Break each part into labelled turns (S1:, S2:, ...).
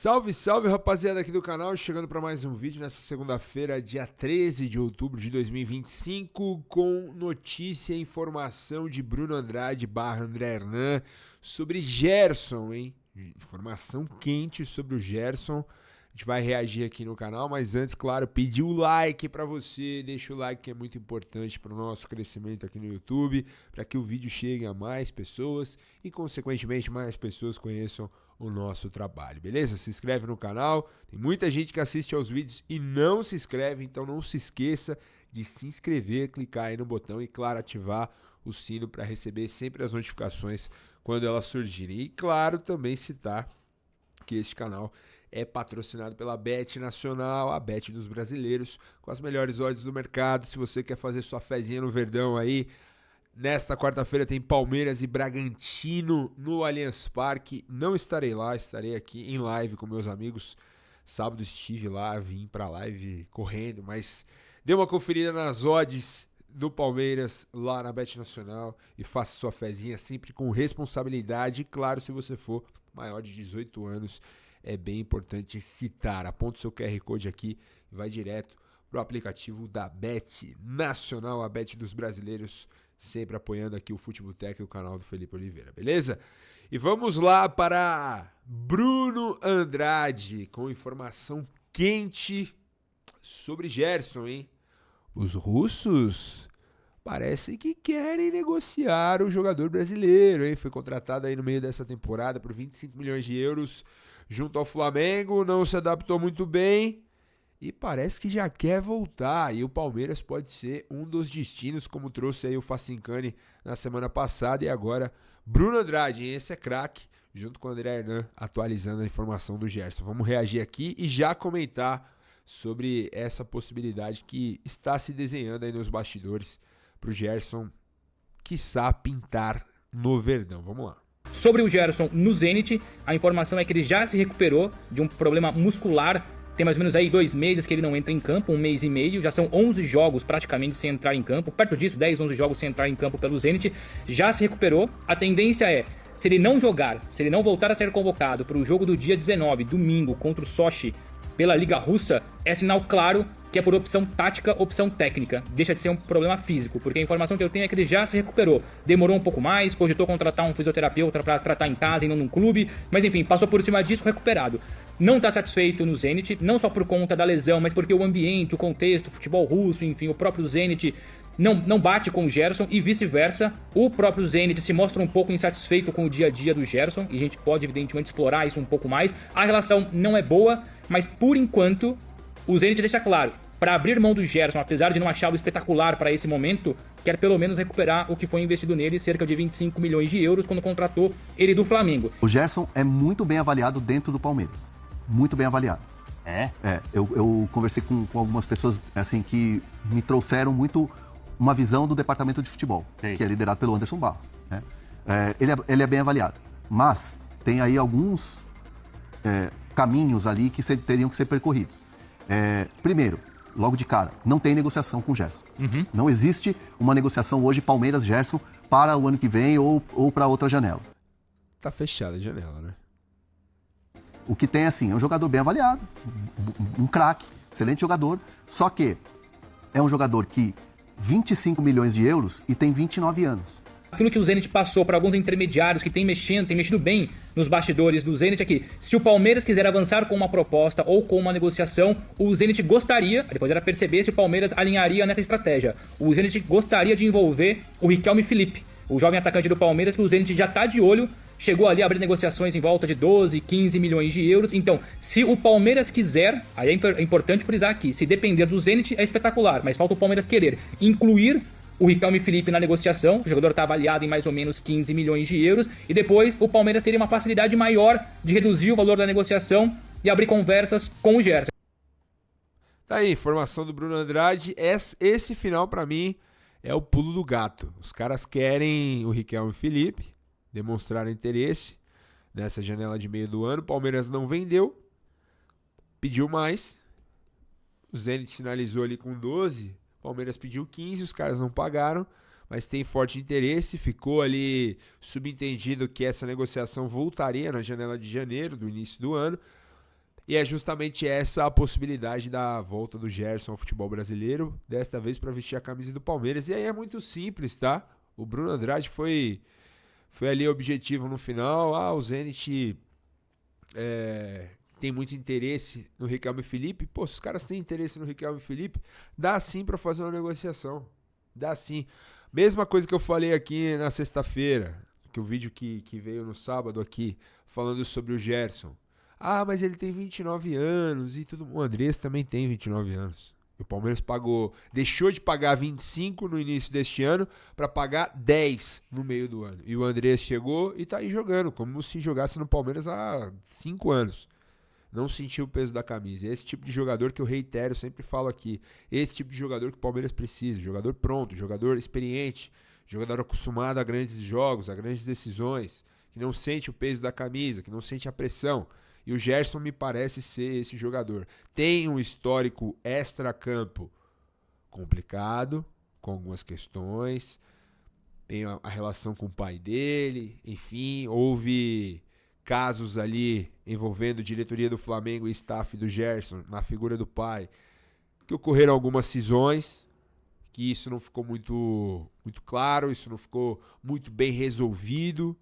S1: Salve, salve rapaziada aqui do canal, chegando para mais um vídeo nessa segunda-feira, dia 13 de outubro de 2025, com notícia e informação de Bruno Andrade / André Hernan sobre Gerson, hein? Informação quente sobre o Gerson. A gente vai reagir aqui no canal, mas antes, claro, pedir o like para você, deixa o like que é muito importante para o nosso crescimento aqui no YouTube, para que o vídeo chegue a mais pessoas e, consequentemente, mais pessoas conheçam o nosso trabalho, beleza? Se inscreve no canal, tem muita gente que assiste aos vídeos e não se inscreve, então não se esqueça de se inscrever, clicar aí no botão e, claro, ativar o sino para receber sempre as notificações quando elas surgirem. E, claro, também citar que este canal é patrocinado pela Bet Nacional, a Bet dos brasileiros, com as melhores odds do mercado. Se você quer fazer sua fezinha no Verdão aí, nesta quarta-feira tem Palmeiras e Bragantino no Allianz Parque. Não estarei lá, estarei aqui em live com meus amigos. Sábado estive lá, vim pra live correndo, mas dê uma conferida nas odds do Palmeiras lá na Bet Nacional e faça sua fezinha sempre com responsabilidade. E claro, se você for maior de 18 anos, é bem importante citar. Aponta o seu QR Code aqui e vai direto pro aplicativo da Bet Nacional, a Bet dos brasileiros, sempre apoiando aqui o Futebotec e o canal do Felipe Oliveira, beleza? E vamos lá para Bruno Andrade com informação quente sobre Gerson, hein? Os russos parecem que querem negociar o jogador brasileiro, hein? Foi contratado aí no meio dessa temporada por 25 milhões de euros junto ao Flamengo, não se adaptou muito bem e parece que já quer voltar. E o Palmeiras pode ser um dos destinos, como trouxe aí o Facincani na semana passada. E agora Bruno Andrade, hein? Esse é craque, junto com o André Hernan, atualizando a informação do Gerson. Vamos reagir aqui e já comentar sobre essa possibilidade que está se desenhando aí nos bastidores para o Gerson, quiçá, pintar no Verdão. Vamos lá.
S2: Sobre o Gerson no Zenit, a informação é que ele já se recuperou de um problema muscular. Tem mais ou menos aí 2 meses que ele não entra em campo, 1 mês e meio. Já são 11 jogos praticamente sem entrar em campo. Perto disso, 10, 11 jogos sem entrar em campo pelo Zenit. Já se recuperou. A tendência é, se ele não jogar, se ele não voltar a ser convocado para o jogo do dia 19, domingo, contra o Sochi, pela Liga Russa, é sinal claro que é por opção tática, opção técnica. Deixa de ser um problema físico, porque a informação que eu tenho é que ele já se recuperou. Demorou um pouco mais, cogitou contratar um fisioterapeuta para tratar em casa e não num clube, mas enfim, passou por cima disso, recuperado. Não está satisfeito no Zenit, não só por conta da lesão, mas porque o ambiente, o contexto, o futebol russo, enfim, o próprio Zenit não bate com o Gerson e vice-versa. O próprio Zenit se mostra um pouco insatisfeito com o dia a dia do Gerson e a gente pode evidentemente explorar isso um pouco mais. A relação não é boa, mas por enquanto o Zenit deixa claro, para abrir mão do Gerson, apesar de não achá-lo espetacular para esse momento, quer pelo menos recuperar o que foi investido nele, cerca de 25 milhões de euros, quando contratou ele do Flamengo.
S3: O Gerson é muito bem avaliado dentro do Palmeiras. Muito bem avaliado. Eu conversei com algumas pessoas assim que me trouxeram muito uma visão do departamento de futebol, Sim. que é liderado pelo Anderson Barros. Né? Ele é bem avaliado, mas tem aí alguns caminhos ali que teriam que ser percorridos. Primeiro, logo de cara, não tem negociação com o Gerson. Uhum. Não existe uma negociação hoje Palmeiras-Gerson para o ano que vem ou para outra janela.
S1: Tá fechada a janela, né?
S3: O que tem, assim, é um jogador bem avaliado, um craque, excelente jogador, só que é um jogador que 25 milhões de euros e tem 29 anos.
S2: Aquilo que o Zenit passou para alguns intermediários que tem mexido bem nos bastidores do Zenit é que, se o Palmeiras quiser avançar com uma proposta ou com uma negociação, o Zenit gostaria, depois era perceber se o Palmeiras alinharia nessa estratégia. O Zenit gostaria de envolver o Riquelme Felipe, o jovem atacante do Palmeiras, que o Zenit já está de olho, chegou ali a abrir negociações em volta de 12, 15 milhões de euros. Então, se o Palmeiras quiser, aí é importante frisar aqui, se depender do Zenit é espetacular, mas falta o Palmeiras querer incluir o Riquelme Felipe na negociação. O jogador está avaliado em mais ou menos 15 milhões de euros. E depois o Palmeiras teria uma facilidade maior de reduzir o valor da negociação e abrir conversas com o Gerson.
S1: Tá aí, informação do Bruno Andrade. Esse final, para mim, é o pulo do gato. Os caras querem o Riquelme Felipe, demonstraram interesse nessa janela de meio do ano. O Palmeiras não vendeu, pediu mais. O Zenit sinalizou ali com 12. Palmeiras pediu 15, os caras não pagaram, mas tem forte interesse. Ficou ali subentendido que essa negociação voltaria na janela de janeiro, do início do ano. E é justamente essa a possibilidade da volta do Gerson ao futebol brasileiro, desta vez para vestir a camisa do Palmeiras. E aí é muito simples, tá? O Bruno Andrade foi ali objetivo no final. O Zenit tem muito interesse no Riquelme Felipe. Pô, se os caras têm interesse no Riquelme Felipe, dá sim para fazer uma negociação. Dá sim. Mesma coisa que eu falei aqui na sexta-feira, que o vídeo que veio no sábado aqui, falando sobre o Gerson. Mas ele tem 29 anos e tudo. O Andrés também tem 29 anos. O Palmeiras deixou de pagar 25 no início deste ano para pagar 10 no meio do ano. E o Andrés chegou e tá aí jogando, como se jogasse no Palmeiras há 5 anos. Não sentiu o peso da camisa. Esse tipo de jogador que eu reitero, sempre falo aqui. Esse tipo de jogador que o Palmeiras precisa. Jogador pronto, jogador experiente, jogador acostumado a grandes jogos, a grandes decisões, que não sente o peso da camisa, que não sente a pressão. E o Gerson me parece ser esse jogador. Tem um histórico extra-campo complicado, com algumas questões. Tem a relação com o pai dele. Enfim, houve casos ali envolvendo diretoria do Flamengo e staff do Gerson, na figura do pai, que ocorreram algumas cisões, que isso não ficou muito claro, isso não ficou muito bem resolvido.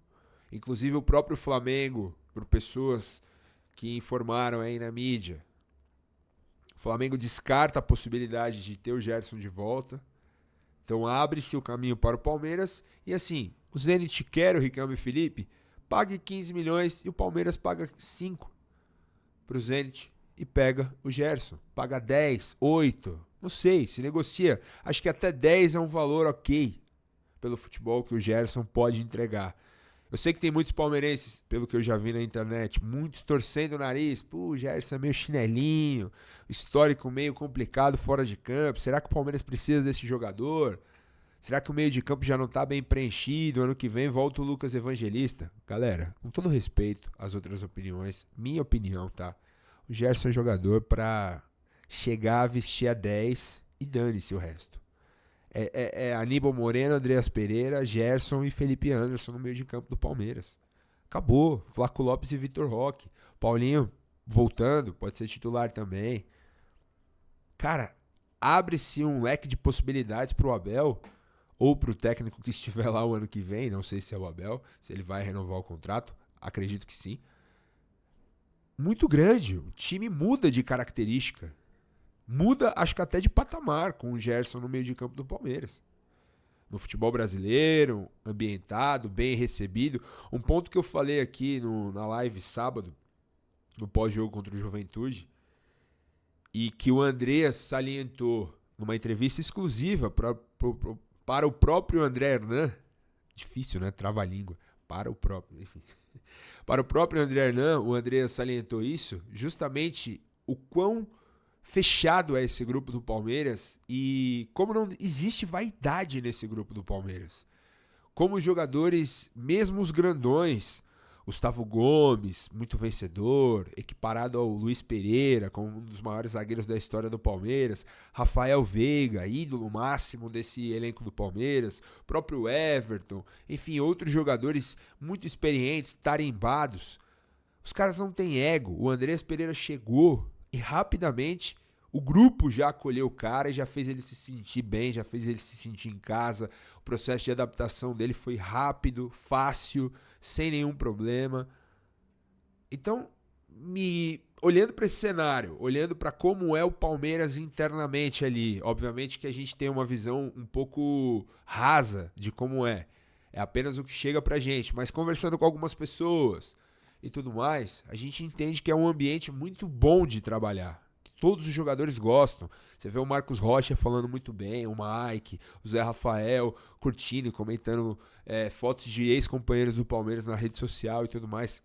S1: Inclusive o próprio Flamengo, por pessoas que informaram aí na mídia, o Flamengo descarta a possibilidade de ter o Gerson de volta. Então abre-se o caminho para o Palmeiras. E assim, o Zenit quer o Riquelme Felipe, pague 15 milhões e o Palmeiras paga 5 para o Zenit e pega o Gerson. Paga 10, 8, não sei, se negocia. Acho que até 10 é um valor ok pelo futebol que o Gerson pode entregar. Eu sei que tem muitos palmeirenses, pelo que eu já vi na internet, muitos torcendo o nariz. Pô, o Gerson é meio chinelinho, histórico meio complicado fora de campo. Será que o Palmeiras precisa desse jogador? Será que o meio de campo já não tá bem preenchido? Ano que vem volta o Lucas Evangelista. Galera, com todo respeito às outras opiniões, minha opinião, tá? O Gerson é jogador pra chegar a vestir a 10 e dane-se o resto. É Aníbal Moreno, Andreas Pereira, Gerson e Felipe Anderson no meio de campo do Palmeiras. Acabou. Flaco Lopes e Vitor Roque. Paulinho voltando, pode ser titular também. Cara, abre-se um leque de possibilidades pro Abel ou pro técnico que estiver lá o ano que vem. Não sei se é o Abel, se ele vai renovar o contrato. Acredito que sim. Muito grande. O time muda de característica. Muda, acho que até de patamar, com o Gerson no meio de campo do Palmeiras. No futebol brasileiro, ambientado, bem recebido. Um ponto que eu falei aqui na live sábado, no pós-jogo contra o Juventude, e que o Andreas salientou numa entrevista exclusiva para o próprio André Hernan. Difícil, né? Trava-língua. Para o próprio, enfim. Para o próprio André Hernan, o Andreas salientou isso, justamente o quão fechado é esse grupo do Palmeiras e como não existe vaidade nesse grupo do Palmeiras. Como os jogadores, mesmo os grandões, Gustavo Gomes, muito vencedor, equiparado ao Luiz Pereira, como um dos maiores zagueiros da história do Palmeiras, Rafael Veiga, ídolo máximo desse elenco do Palmeiras, próprio Everton, enfim, outros jogadores muito experientes, tarimbados. Os caras não têm ego. O Andreas Pereira chegou e rapidamente o grupo já acolheu o cara e já fez ele se sentir bem, já fez ele se sentir em casa. O processo de adaptação dele foi rápido, fácil, sem nenhum problema. Então, olhando para esse cenário, olhando para como é o Palmeiras internamente ali, obviamente que a gente tem uma visão um pouco rasa de como é. É apenas o que chega pra gente, mas conversando com algumas pessoas e tudo mais, a gente entende que é um ambiente muito bom de trabalhar, que todos os jogadores gostam. Você vê o Marcos Rocha falando muito bem, o Mike, o Zé Rafael curtindo, comentando fotos de ex-companheiros do Palmeiras na rede social e tudo mais.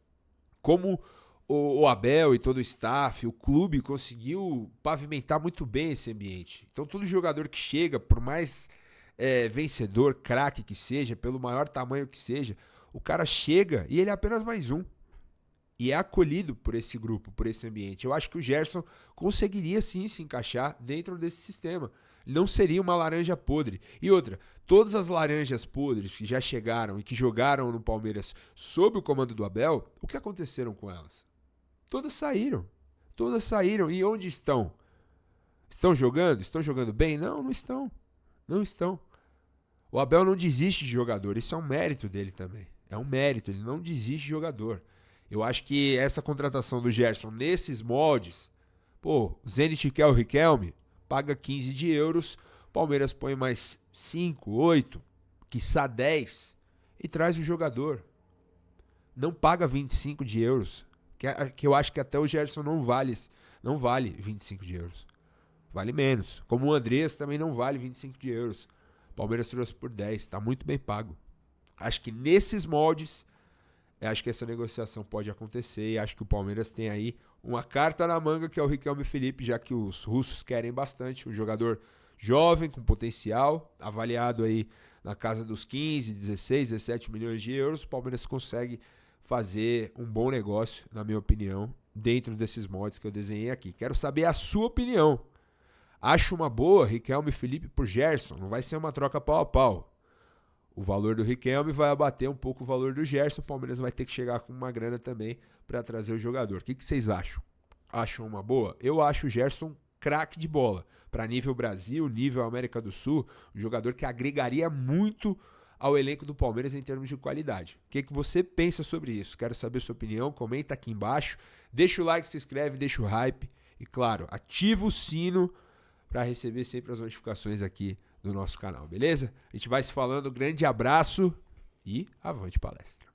S1: Como o Abel e todo o staff, o clube conseguiu pavimentar muito bem esse ambiente. Então todo jogador que chega, por mais vencedor, craque que seja, pelo maior tamanho que seja, o cara chega e ele é apenas mais um. E é acolhido por esse grupo, por esse ambiente. Eu acho que o Gerson conseguiria sim se encaixar dentro desse sistema. Não seria uma laranja podre. E outra, todas as laranjas podres que já chegaram e que jogaram no Palmeiras sob o comando do Abel, o que aconteceram com elas? Todas saíram. Todas saíram. E onde estão? Estão jogando? Estão jogando bem? Não, não estão. Não estão. O Abel não desiste de jogador. Isso é um mérito dele também. É um mérito. Ele não desiste de jogador. Eu acho que essa contratação do Gerson nesses moldes... Pô, o Zenit quer o Riquelme, paga 15 de euros, Palmeiras põe mais 5, 8, quiçá 10 e traz o jogador. Não paga 25 de euros, que eu acho que até o Gerson não vale 25 de euros. Vale menos. Como o Andrés também não vale 25 de euros. Palmeiras trouxe por 10, está muito bem pago. Acho que nesses moldes, acho que essa negociação pode acontecer e acho que o Palmeiras tem aí uma carta na manga que é o Riquelme Felipe, já que os russos querem bastante, um jogador jovem, com potencial, avaliado aí na casa dos 15, 16, 17 milhões de euros, o Palmeiras consegue fazer um bom negócio, na minha opinião, dentro desses moldes que eu desenhei aqui. Quero saber a sua opinião. Acho uma boa Riquelme Felipe por Gerson, não vai ser uma troca pau a pau. O valor do Riquelme vai abater um pouco o valor do Gerson. O Palmeiras vai ter que chegar com uma grana também para trazer o jogador. O que vocês acham? Acham uma boa? Eu acho o Gerson craque de bola. Para nível Brasil, nível América do Sul, um jogador que agregaria muito ao elenco do Palmeiras em termos de qualidade. O que você pensa sobre isso? Quero saber sua opinião. Comenta aqui embaixo. Deixa o like, se inscreve, deixa o hype. E claro, ativa o sino para receber sempre as notificações aqui do nosso canal, beleza? A gente vai se falando, grande abraço e avante palestra.